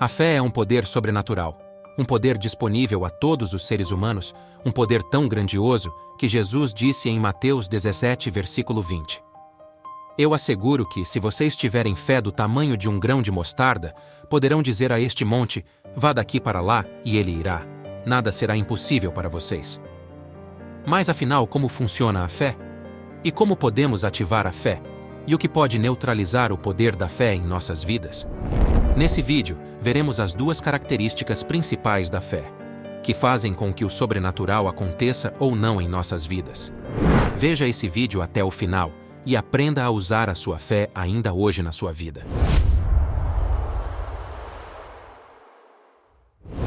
A fé é um poder sobrenatural, um poder disponível a todos os seres humanos, um poder tão grandioso que Jesus disse em Mateus 17, versículo 20. Eu asseguro que, se vocês tiverem fé do tamanho de um grão de mostarda, poderão dizer a este monte, vá daqui para lá, e ele irá. Nada será impossível para vocês. Mas afinal, como funciona a fé? E como podemos ativar a fé? E o que pode neutralizar o poder da fé em nossas vidas? Nesse vídeo, veremos as duas características principais da fé, que fazem com que o sobrenatural aconteça ou não em nossas vidas. Veja esse vídeo até o final e aprenda a usar a sua fé ainda hoje na sua vida.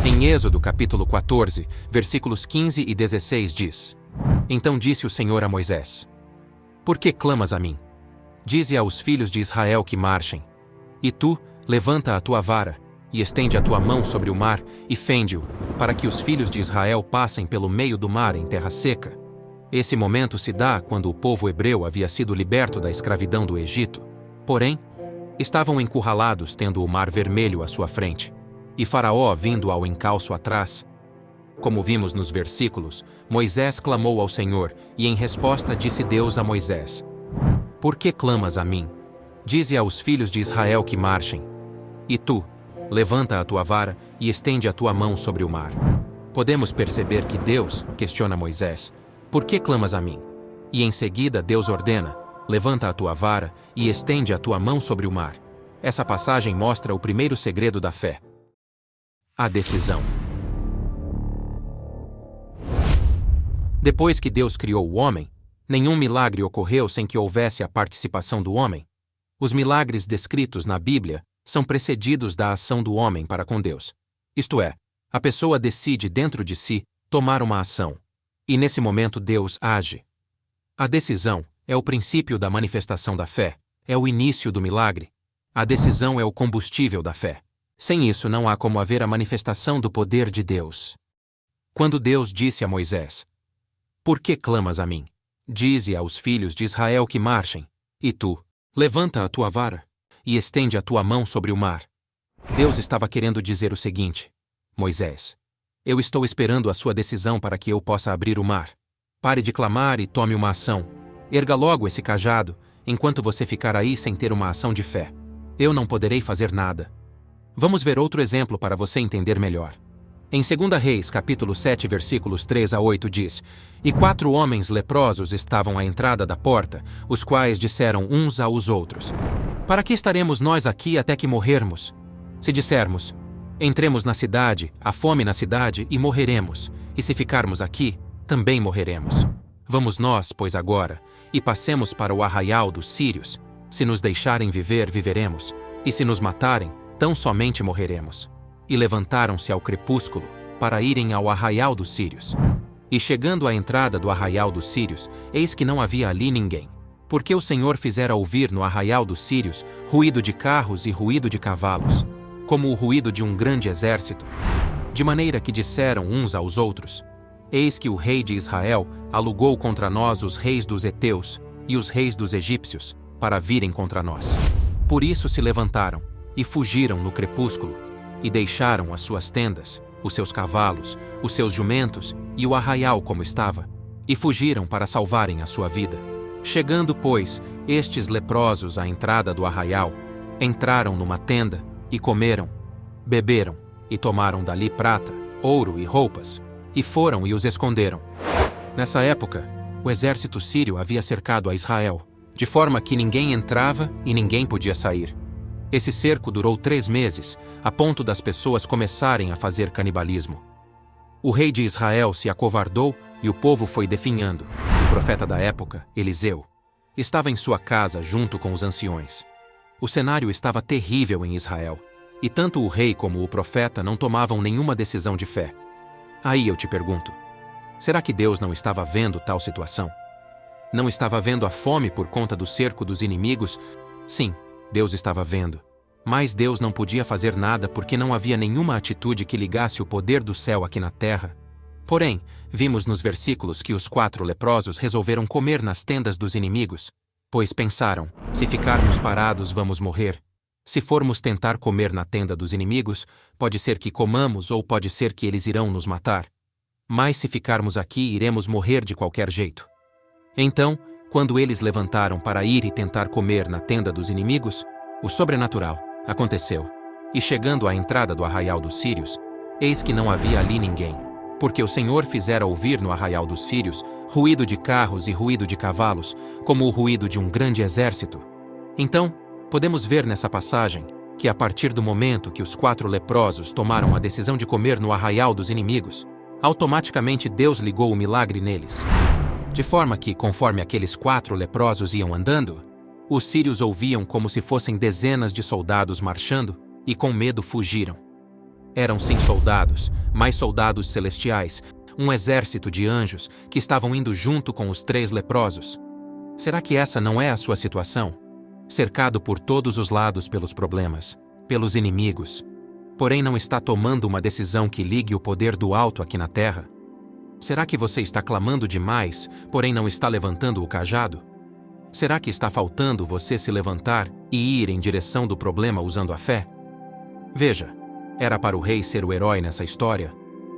Em Êxodo capítulo 14, versículos 15 e 16 diz: Então disse o Senhor a Moisés: Por que clamas a mim? Dize aos filhos de Israel que marchem. E tu, levanta a tua vara, e estende a tua mão sobre o mar, e fende-o, para que os filhos de Israel passem pelo meio do mar em terra seca. Esse momento se dá quando o povo hebreu havia sido liberto da escravidão do Egito. Porém, estavam encurralados tendo o mar vermelho à sua frente, e Faraó vindo ao encalço atrás. Como vimos nos versículos, Moisés clamou ao Senhor, e em resposta disse Deus a Moisés: Por que clamas a mim? Dize aos filhos de Israel que marchem. E tu, levanta a tua vara e estende a tua mão sobre o mar. Podemos perceber que Deus questiona Moisés: Por que clamas a mim? E em seguida Deus ordena: Levanta a tua vara e estende a tua mão sobre o mar. Essa passagem mostra o primeiro segredo da fé: a decisão. Depois que Deus criou o homem, nenhum milagre ocorreu sem que houvesse a participação do homem. Os milagres descritos na Bíblia são precedidos da ação do homem para com Deus. Isto é, a pessoa decide dentro de si tomar uma ação. E nesse momento Deus age. A decisão é o princípio da manifestação da fé, é o início do milagre. A decisão é o combustível da fé. Sem isso não há como haver a manifestação do poder de Deus. Quando Deus disse a Moisés: Por que clamas a mim? Dize aos filhos de Israel que marchem. E tu, levanta a tua vara e estende a tua mão sobre o mar. Deus estava querendo dizer o seguinte: Moisés, eu estou esperando a sua decisão para que eu possa abrir o mar. Pare de clamar e tome uma ação. Erga logo esse cajado, enquanto você ficar aí sem ter uma ação de fé. Eu não poderei fazer nada. Vamos ver outro exemplo para você entender melhor. Em 2 Reis, capítulo 7, versículos 3 a 8 diz: E 4 homens leprosos estavam à entrada da porta, os quais disseram uns aos outros: Para que estaremos nós aqui até que morrermos? Se dissermos: Entremos na cidade, há fome na cidade e morreremos, e se ficarmos aqui, também morreremos. Vamos nós, pois agora, e passemos para o arraial dos sírios. Se nos deixarem viver, viveremos, e se nos matarem, tão somente morreremos. E levantaram-se ao crepúsculo, para irem ao arraial dos sírios. E chegando à entrada do arraial dos sírios, eis que não havia ali ninguém, porque o Senhor fizera ouvir no arraial dos sírios ruído de carros e ruído de cavalos, como o ruído de um grande exército, de maneira que disseram uns aos outros: Eis que o rei de Israel alugou contra nós os reis dos heteus e os reis dos egípcios, para virem contra nós. Por isso se levantaram e fugiram no crepúsculo, e deixaram as suas tendas, os seus cavalos, os seus jumentos e o arraial como estava, e fugiram para salvarem a sua vida. Chegando, pois, estes leprosos à entrada do arraial, entraram numa tenda e comeram, beberam e tomaram dali prata, ouro e roupas, e foram e os esconderam. Nessa época, o exército sírio havia cercado a Israel, de forma que ninguém entrava e ninguém podia sair. Esse cerco durou 3 meses, a ponto das pessoas começarem a fazer canibalismo. O rei de Israel se acovardou e o povo foi definhando. O profeta da época, Eliseu, estava em sua casa junto com os anciões. O cenário estava terrível em Israel, e tanto o rei como o profeta não tomavam nenhuma decisão de fé. Aí eu te pergunto, será que Deus não estava vendo tal situação? Não estava vendo a fome por conta do cerco dos inimigos? Sim, Deus estava vendo. Mas Deus não podia fazer nada porque não havia nenhuma atitude que ligasse o poder do céu aqui na terra. Porém, vimos nos versículos que os 4 leprosos resolveram comer nas tendas dos inimigos, pois pensaram: se ficarmos parados, vamos morrer. Se formos tentar comer na tenda dos inimigos, pode ser que comamos ou pode ser que eles irão nos matar. Mas se ficarmos aqui, iremos morrer de qualquer jeito. Então, quando eles levantaram para ir e tentar comer na tenda dos inimigos, o sobrenatural aconteceu. E chegando à entrada do arraial dos sírios, eis que não havia ali ninguém, porque o Senhor fizera ouvir no arraial dos sírios ruído de carros e ruído de cavalos, como o ruído de um grande exército. Então, podemos ver nessa passagem que a partir do momento que os 4 leprosos tomaram a decisão de comer no arraial dos inimigos, automaticamente Deus ligou o milagre neles. De forma que, conforme aqueles 4 leprosos iam andando, os sírios ouviam como se fossem dezenas de soldados marchando e com medo fugiram. Eram sim soldados, mas soldados celestiais, um exército de anjos que estavam indo junto com os 3 leprosos. Será que essa não é a sua situação? Cercado por todos os lados pelos problemas, pelos inimigos, porém não está tomando uma decisão que ligue o poder do alto aqui na terra? Será que você está clamando demais, porém não está levantando o cajado? Será que está faltando você se levantar e ir em direção do problema usando a fé? Veja, era para o rei ser o herói nessa história,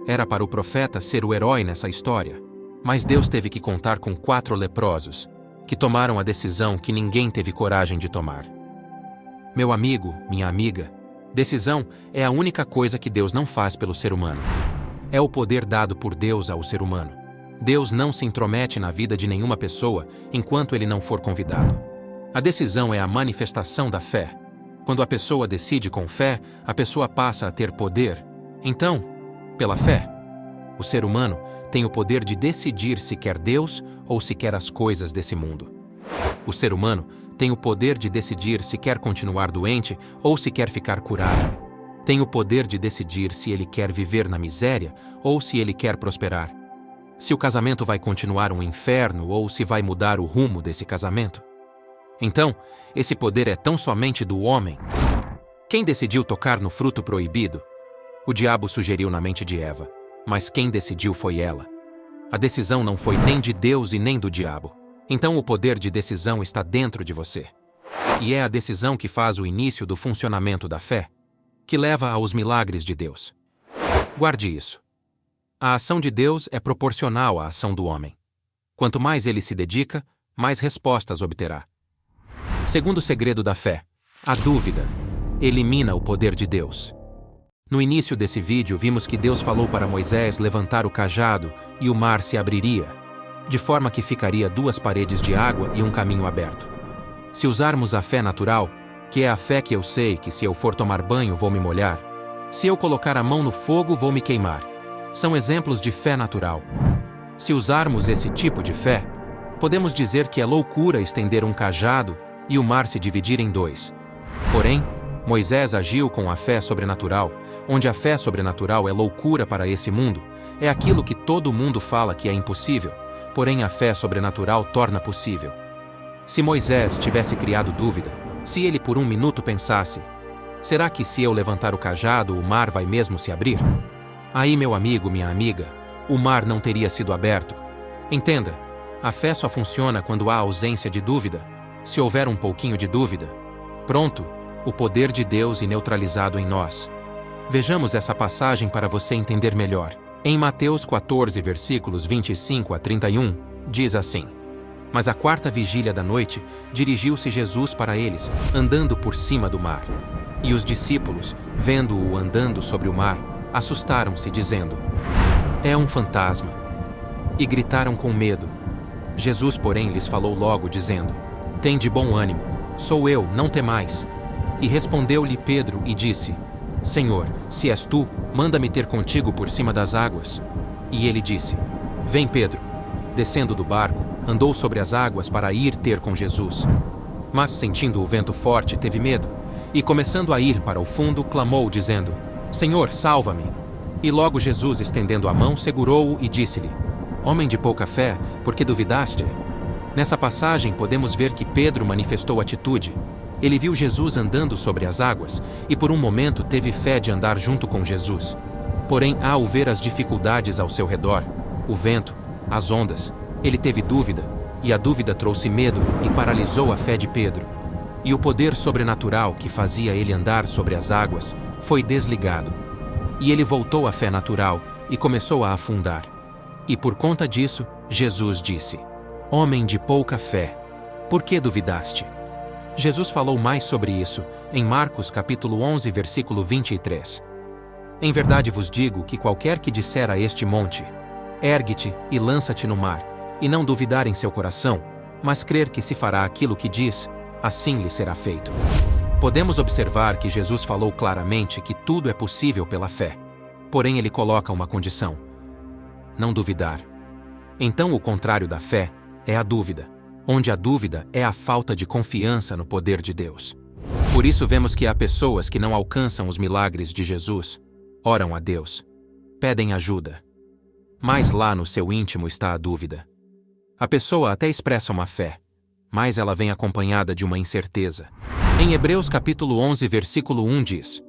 era para o profeta ser o herói nessa história, mas Deus teve que contar com 4 leprosos, que tomaram a decisão que ninguém teve coragem de tomar. Meu amigo, minha amiga, decisão é a única coisa que Deus não faz pelo ser humano. É o poder dado por Deus ao ser humano. Deus não se intromete na vida de nenhuma pessoa enquanto ele não for convidado. A decisão é a manifestação da fé. Quando a pessoa decide com fé, a pessoa passa a ter poder. Então, pela fé, o ser humano tem o poder de decidir se quer Deus ou se quer as coisas desse mundo. O ser humano tem o poder de decidir se quer continuar doente ou se quer ficar curado. Tem o poder de decidir se ele quer viver na miséria ou se ele quer prosperar. Se o casamento vai continuar um inferno ou se vai mudar o rumo desse casamento. Então, esse poder é tão somente do homem. Quem decidiu tocar no fruto proibido? O diabo sugeriu na mente de Eva, mas quem decidiu foi ela. A decisão não foi nem de Deus e nem do diabo. Então o poder de decisão está dentro de você. E é a decisão que faz o início do funcionamento da fé, que leva aos milagres de Deus. Guarde isso. A ação de Deus é proporcional à ação do homem. Quanto mais ele se dedica, mais respostas obterá. Segundo segredo da fé, a dúvida elimina o poder de Deus. No início desse vídeo vimos que Deus falou para Moisés levantar o cajado e o mar se abriria, de forma que ficaria 2 paredes de água e um caminho aberto. Se usarmos a fé natural, que é a fé que eu sei que se eu for tomar banho vou me molhar, se eu colocar a mão no fogo vou me queimar, são exemplos de fé natural. Se usarmos esse tipo de fé, podemos dizer que é loucura estender um cajado e o mar se dividir em 2. Porém, Moisés agiu com a fé sobrenatural, onde a fé sobrenatural é loucura para esse mundo, é aquilo que todo mundo fala que é impossível, porém a fé sobrenatural torna possível. Se Moisés tivesse criado dúvida, se ele por um minuto pensasse, será que se eu levantar o cajado o mar vai mesmo se abrir? Aí, meu amigo, minha amiga, o mar não teria sido aberto. Entenda, a fé só funciona quando há ausência de dúvida. Se houver um pouquinho de dúvida, pronto, o poder de Deus é neutralizado em nós. Vejamos essa passagem para você entender melhor. Em Mateus 14, versículos 25 a 31, diz assim: Mas à 4ª vigília da noite, dirigiu-se Jesus para eles, andando por cima do mar. E os discípulos, vendo-o andando sobre o mar, assustaram-se, dizendo: É um fantasma. E gritaram com medo. Jesus, porém, lhes falou logo, dizendo: Tende bom ânimo, sou eu, não temais. E respondeu-lhe Pedro e disse: Senhor, se és tu, manda-me ter contigo por cima das águas. E ele disse: Vem, Pedro. Descendo do barco, andou sobre as águas para ir ter com Jesus. Mas, sentindo o vento forte, teve medo, e começando a ir para o fundo, clamou, dizendo: Senhor, salva-me. E logo Jesus, estendendo a mão, segurou-o e disse-lhe: Homem de pouca fé, por que duvidaste? Nessa passagem podemos ver que Pedro manifestou atitude. Ele viu Jesus andando sobre as águas e por um momento teve fé de andar junto com Jesus. Porém, ao ver as dificuldades ao seu redor, o vento, as ondas, ele teve dúvida, e a dúvida trouxe medo e paralisou a fé de Pedro. e o poder sobrenatural que fazia ele andar sobre as águas foi desligado. E ele voltou à fé natural e começou a afundar. E por conta disso, Jesus disse: Homem de pouca fé, por que duvidaste? Jesus falou mais sobre isso em Marcos capítulo 11, versículo 23. Em verdade vos digo que qualquer que disser a este monte: ergue-te e lança-te no mar, e não duvidar em seu coração, mas crer que se fará aquilo que diz, assim lhe será feito. Podemos observar que Jesus falou claramente que tudo é possível pela fé. Porém, ele coloca uma condição: não duvidar. Então, o contrário da fé é a dúvida, onde a dúvida é a falta de confiança no poder de Deus. Por isso, vemos que há pessoas que não alcançam os milagres de Jesus, oram a Deus, pedem ajuda, mas lá no seu íntimo está a dúvida. A pessoa até expressa uma fé, mas ela vem acompanhada de uma incerteza. Em Hebreus capítulo 11, versículo 1 diz: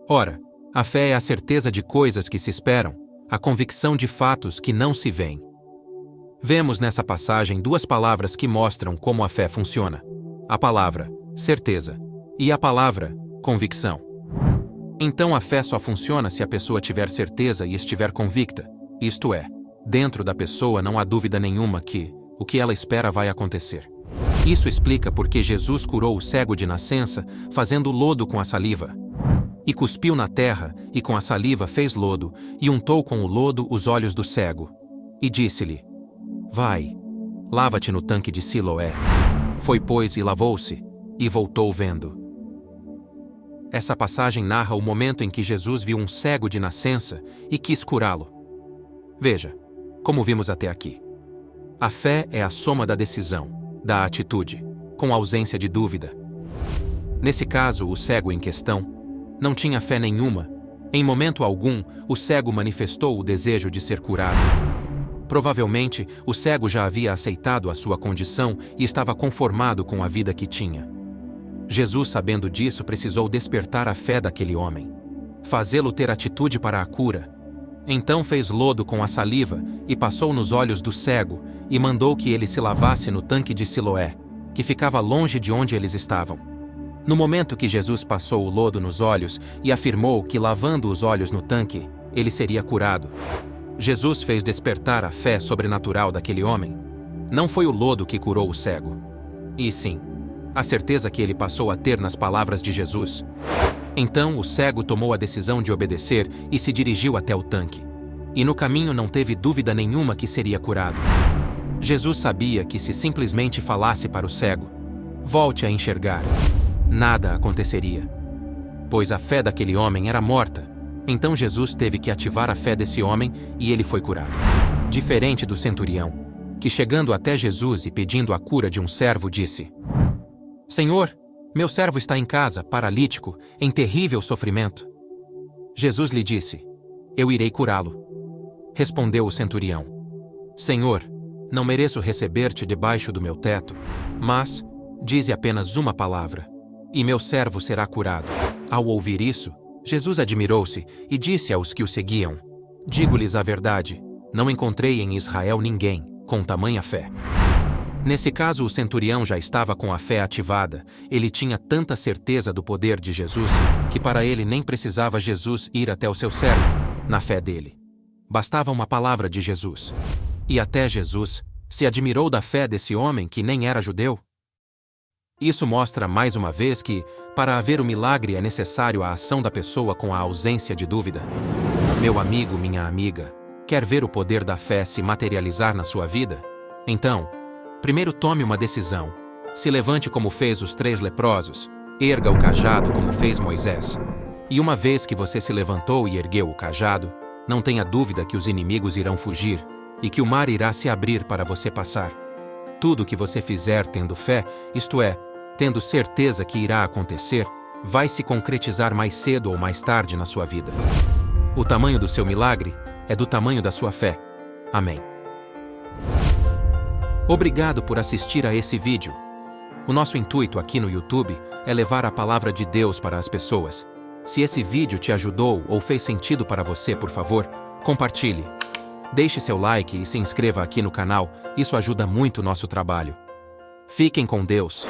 Ora, a fé é a certeza de coisas que se esperam, a convicção de fatos que não se veem. Vemos nessa passagem duas palavras que mostram como a fé funciona: a palavra certeza e a palavra convicção. Então a fé só funciona se a pessoa tiver certeza e estiver convicta, isto é, dentro da pessoa não há dúvida nenhuma que o que ela espera vai acontecer. Isso explica porque Jesus curou o cego de nascença fazendo lodo com a saliva. E cuspiu na terra, e com a saliva fez lodo, e untou com o lodo os olhos do cego. E disse-lhe: Vai, lava-te no tanque de Siloé. Foi, pois, e lavou-se, e voltou vendo. Essa passagem narra o momento em que Jesus viu um cego de nascença e quis curá-lo. Veja, como vimos até aqui. A fé é a soma da decisão, da atitude, com ausência de dúvida. Nesse caso, o cego em questão não tinha fé nenhuma. Em momento algum, o cego manifestou o desejo de ser curado. Provavelmente, o cego já havia aceitado a sua condição e estava conformado com a vida que tinha. Jesus, sabendo disso, precisou despertar a fé daquele homem, fazê-lo ter atitude para a cura. Então fez lodo com a saliva e passou nos olhos do cego e mandou que ele se lavasse no tanque de Siloé, que ficava longe de onde eles estavam. No momento que Jesus passou o lodo nos olhos e afirmou que lavando os olhos no tanque, ele seria curado, Jesus fez despertar a fé sobrenatural daquele homem. Não foi o lodo que curou o cego, e sim, a certeza que ele passou a ter nas palavras de Jesus. Então o cego tomou a decisão de obedecer e se dirigiu até o tanque. E no caminho não teve dúvida nenhuma que seria curado. Jesus sabia que se simplesmente falasse para o cego: volte a enxergar, nada aconteceria, pois a fé daquele homem era morta. Então Jesus teve que ativar a fé desse homem e ele foi curado. Diferente do centurião, que chegando até Jesus e pedindo a cura de um servo disse: Senhor, meu servo está em casa, paralítico, em terrível sofrimento. Jesus lhe disse: Eu irei curá-lo. Respondeu o centurião: Senhor, não mereço receber-te debaixo do meu teto, mas dize apenas uma palavra, e meu servo será curado. Ao ouvir isso, Jesus admirou-se e disse aos que o seguiam: Digo-lhes a verdade, não encontrei em Israel ninguém com tamanha fé. Nesse caso, o centurião já estava com a fé ativada. Ele tinha tanta certeza do poder de Jesus que para ele nem precisava Jesus ir até o seu servo, na fé dele. Bastava uma palavra de Jesus. E até Jesus se admirou da fé desse homem que nem era judeu. Isso mostra mais uma vez que, para haver o milagre, é necessário a ação da pessoa com a ausência de dúvida. Meu amigo, minha amiga, quer ver o poder da fé se materializar na sua vida? Então, primeiro tome uma decisão. Se levante como fez os 3 leprosos. Erga o cajado como fez Moisés. E uma vez que você se levantou e ergueu o cajado, não tenha dúvida que os inimigos irão fugir e que o mar irá se abrir para você passar. Tudo o que você fizer tendo fé, isto é, tendo certeza que irá acontecer, vai se concretizar mais cedo ou mais tarde na sua vida. O tamanho do seu milagre é do tamanho da sua fé. Amém. Obrigado por assistir a esse vídeo. O nosso intuito aqui no YouTube é levar a palavra de Deus para as pessoas. Se esse vídeo te ajudou ou fez sentido para você, por favor, compartilhe. Deixe seu like e se inscreva aqui no canal, isso ajuda muito o nosso trabalho. Fiquem com Deus.